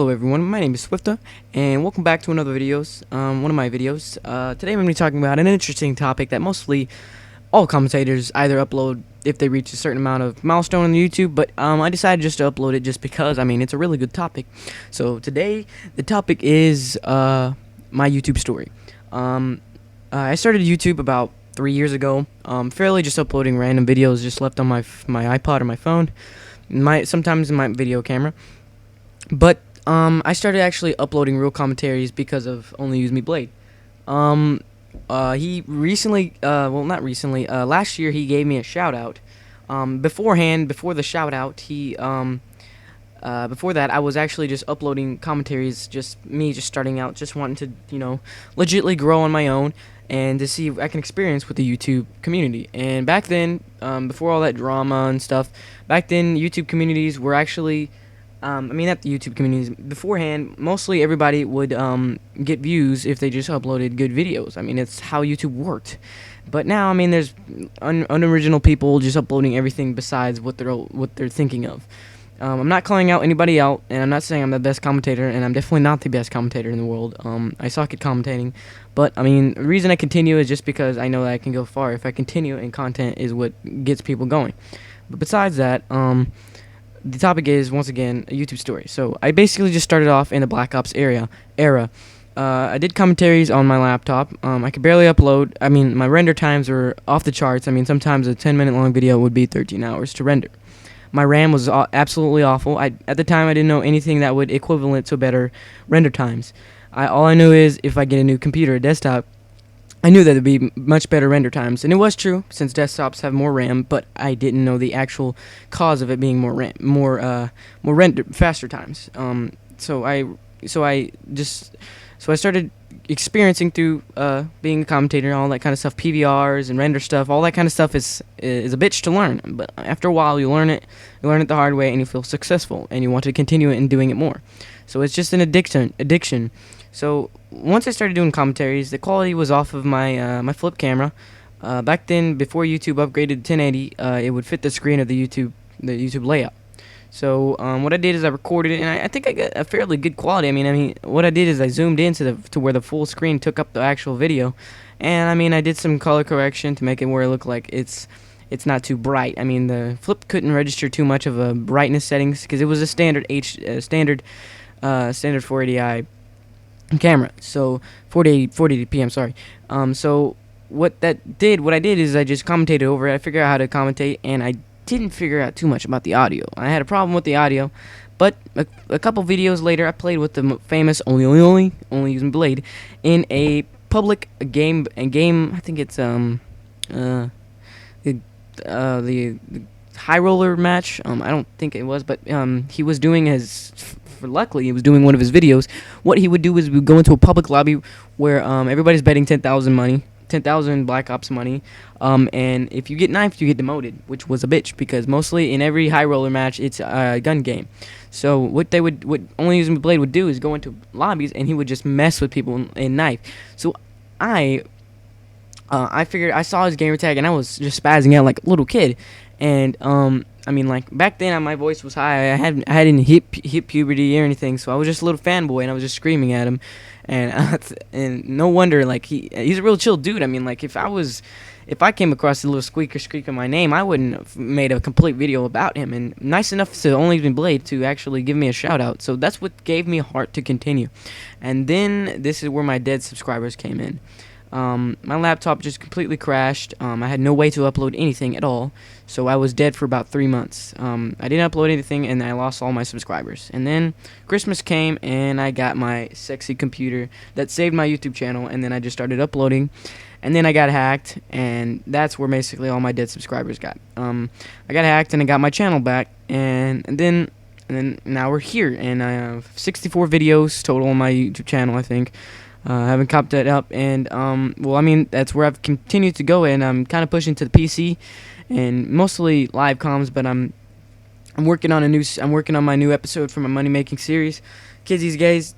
Hello everyone, my name is Swiftah, and welcome back to another one of my videos. Today I'm going to be talking about an interesting topic that mostly all commentators either upload if they reach a certain amount of milestone on YouTube, but I decided just to upload it just because, it's a really good topic. So today, the topic is my YouTube story. I started YouTube about 3 years ago, fairly just uploading random videos just left on my iPod or my phone, sometimes in my video camera. But I started actually uploading real commentaries because of Only Use Me Blade. He recently, well, not recently, last year he gave me a shout out. Before the shout out, before that, I was actually just uploading commentaries, just starting out, just wanting to, legitly grow on my own and to see if I can experience with the YouTube community. And back then, before all that drama and stuff, back then YouTube communities were actually, not the YouTube communities. Beforehand, mostly everybody would get views if they just uploaded good videos. It's how YouTube worked. But now, there's unoriginal people just uploading everything besides what they're thinking of. I'm not calling out anybody out, and I'm not saying I'm the best commentator, and I'm definitely not the best commentator in the world. I suck at commentating, but the reason I continue is just because I know that I can go far if I continue, and content is what gets people going. But besides that, the topic is, once again, a YouTube story. So I basically just started off in the Black Ops era. I did commentaries on my laptop. I could barely upload. My render times were off the charts. Sometimes a 10-minute long video would be 13 hours to render. My RAM was absolutely awful. At the time, I didn't know anything that would equivalent to better render times. All I knew is if I get a new computer, a desktop, I knew that there'd be much better render times, and it was true since desktops have more RAM. But I didn't know the actual cause of it being more RAM, more render faster times. So I started experiencing through being a commentator, all that kind of stuff, PVRs and render stuff. All that kind of stuff is a bitch to learn. But after a while, you learn it the hard way, and you feel successful, and you want to continue it and doing it more. So it's just an addiction. So once I started doing commentaries, the quality was off of my flip camera. Back then, before YouTube upgraded to 1080, it would fit the screen of the YouTube layout. So what I did is I recorded it, and I think I got a fairly good quality. What I did is I zoomed in to where the full screen took up the actual video, and I did some color correction to make it where it looked like it's not too bright. The flip couldn't register too much of a brightness settings because it was a standard 480i camera, so 480p. I'm sorry. So what I did is I just commentated over it. I figured out how to commentate, and I didn't figure out too much about the audio. I had a problem with the audio, but a couple videos later, I played with the famous Only Use Me Blade in a public game. I think it's the high roller match. I don't think it was, but he was doing luckily, he was doing one of his videos. What he would do is we would go into a public lobby where everybody's betting 10,000 Black Ops money, and if you get knifed, you get demoted, which was a bitch because mostly in every high roller match, it's a gun game. So what Only Use Me Blade would do is go into lobbies, and he would just mess with people and knife. So I figured, I saw his gamer tag, and I was just spazzing out like a little kid, and back then my voice was high. I hadn't hit puberty or anything, so I was just a little fanboy, and I was just screaming at him, and no wonder, he's a real chill dude. If I came across a little squeaker screaming my name, I wouldn't have made a complete video about him. And nice enough to Only Use Me Blade to actually give me a shout out. So that's what gave me heart to continue. And then this is where my dead subscribers came in. My laptop just completely crashed. I had no way to upload anything at all, so I was dead for about 3 months. I didn't upload anything, and I lost all my subscribers. And then Christmas came, and I got my sexy computer that saved my YouTube channel, and then I just started uploading. And then I got hacked, and that's where basically all my dead subscribers got. I got hacked, and I got my channel back, and then now we're here, and I have 64 videos total on my YouTube channel, I think. I haven't copped that up, and that's where I've continued to go, and I'm kind of pushing to the PC and mostly live comms, but I'm I'm working on my new episode for my money making series, Kids These Days.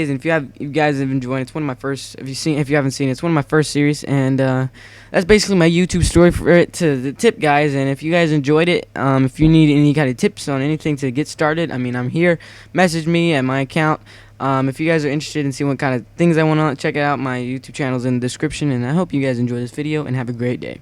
And if you guys have enjoyed it, it's one of my first. If you haven't seen it, it's one of my first series, and that's basically my YouTube story for it to the tip, guys. And if you guys enjoyed it, if you need any kind of tips on anything to get started, I mean, I'm here. Message me at my account. If you guys are interested in seeing what kind of things I want to check it out, my YouTube channel is in the description. And I hope you guys enjoy this video and have a great day.